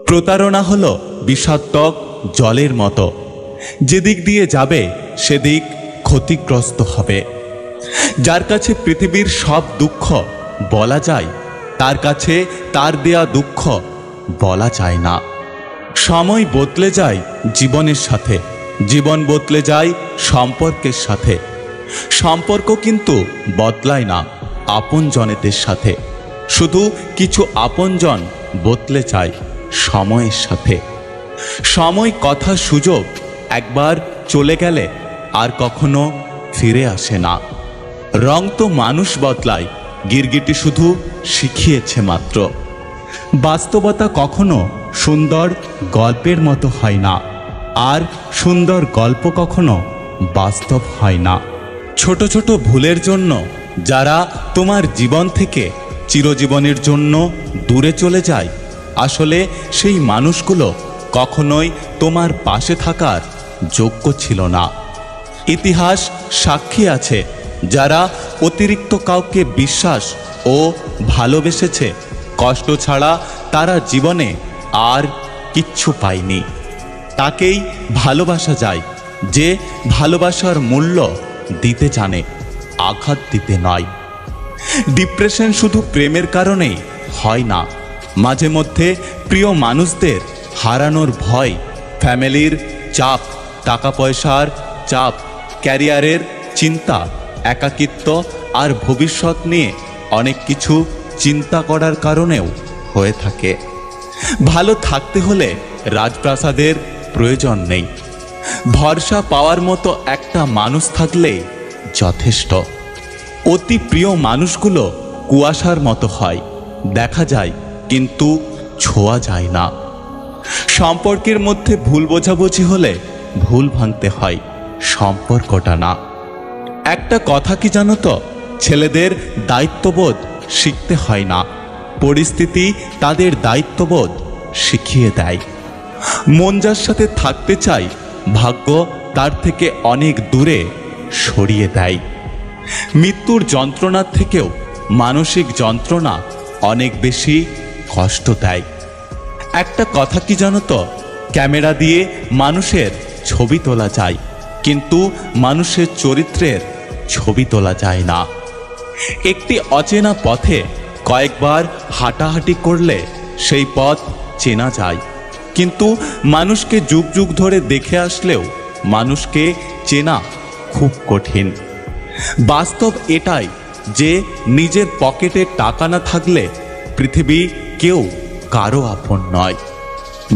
প্রতারণা হলো বিষাক্তক জলের মতো, যেদিক দিয়ে যাবে সেদিক ক্ষতিগ্রস্ত হবে। যার কাছে পৃথিবীর সব দুঃখ বলা যায়, তার কাছে তার দেয়া দুঃখ বলা যায় না। সময় বদলে যায় জীবনের সাথে, জীবন বদলে যায় সম্পর্কের সাথে। সম্পর্ক কিন্তু বদলায় না আপনজনেদের সাথে, শুধু কিছু আপনজন বদলে যায় সময়ের সাথে। সময়, কথা, সুযোগ একবার চলে গেলে আর কখনো ফিরে আসে না। রং তো মানুষ বদলায়, গিরগিটি শুধু শিখিয়েছে মাত্র। বাস্তবতা কখনো সুন্দর গল্পের মতো হয় না, আর সুন্দর গল্প কখনো বাস্তব হয় না। ছোট ছোট ভুলের জন্য যারা তোমার জীবন থেকে চিরজীবনের জন্য দূরে চলে যায়, আসলে সেই মানুষগুলো কখনোই তোমার পাশে থাকার যোগ্য ছিল না। ইতিহাস সাক্ষী আছে, যারা অতিরিক্ত কাউকে বিশ্বাস ও ভালোবেসেছে, কষ্ট ছাড়া তারা জীবনে আর কিচ্ছু পায়নি। তাকেই ভালোবাসা যায় যে ভালোবাসার মূল্য দিতে জানে, আঘাত দিতে নয়। ডিপ্রেশন শুধু প্রেমের কারণেই হয় না, মাঝে মধ্যে প্রিয় মানুষদের হারানোর ভয়, ফ্যামিলির চাপ, টাকা পয়সার চাপ, ক্যারিয়ারের চিন্তা, একাকিত্ব আর ভবিষ্যৎ নিয়ে অনেক কিছু চিন্তা করার কারণেও হয়ে থাকে। ভালো থাকতে হলে রাজপ্রাসাদের প্রয়োজন নেই, ভরসা পাওয়ার মতো একটা মানুষ থাকলেই যথেষ্ট। অতি প্রিয় মানুষগুলো কুয়াশার মতো হয়, দেখা যায় কিন্তু ছোঁয়া যায় না। সম্পর্কের মধ্যে ভুল বোঝাবুঝি হলে ভুল ভাঙতে হয়, সম্পর্কটা না। একটা কথা কি জানো তো, ছেলেদের দায়িত্ববোধ শিখতে হয় না, পরিস্থিতি তাদের দায়িত্ববোধ শিখিয়ে দেয়। মন যার সাথে থাকতে চায়, ভাগ্য তার থেকে অনেক দূরে সরিয়ে দেয়। মৃত্যুর যন্ত্রণার থেকেও মানসিক যন্ত্রণা অনেক বেশি কষ্ট দেয়। একটা কথা কি জানো তো, ক্যামেরা দিয়ে মানুষের ছবি তোলা যায়, কিন্তু মানুষের চরিত্রের ছবি তোলা যায় না। একটি অচেনা পথে কয়েকবার হাঁটাহাঁটি করলে সেই পথ চেনা যায়, কিন্তু মানুষকে যুগ যুগ ধরে দেখে আসলেও মানুষকে চেনা খুব কঠিন। বাস্তব এটাই যে নিজের পকেটে টাকা না থাকলে পৃথিবী কেউ কারো আপন নয়।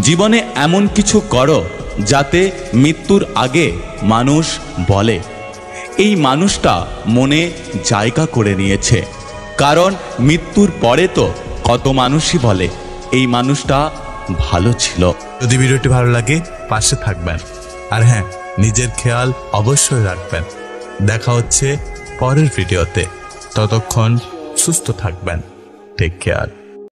জীবনে এমন কিছু করো যাতে মৃত্যুর আগে মানুষ বলে এই মানুষটা মনে জায়গা করে নিয়েছে, কারণ মৃত্যুর পরে তো কত মানুষই বলে এই মানুষটা ভালো ছিল। যদি ভিডিওটি ভালো লাগে পাশে থাকবেন, আর হ্যাঁ, নিজের খেয়াল অবশ্যই রাখবেন। দেখা হচ্ছে পরের ভিডিওতে, ততক্ষণ সুস্থ থাকবেন। Take care.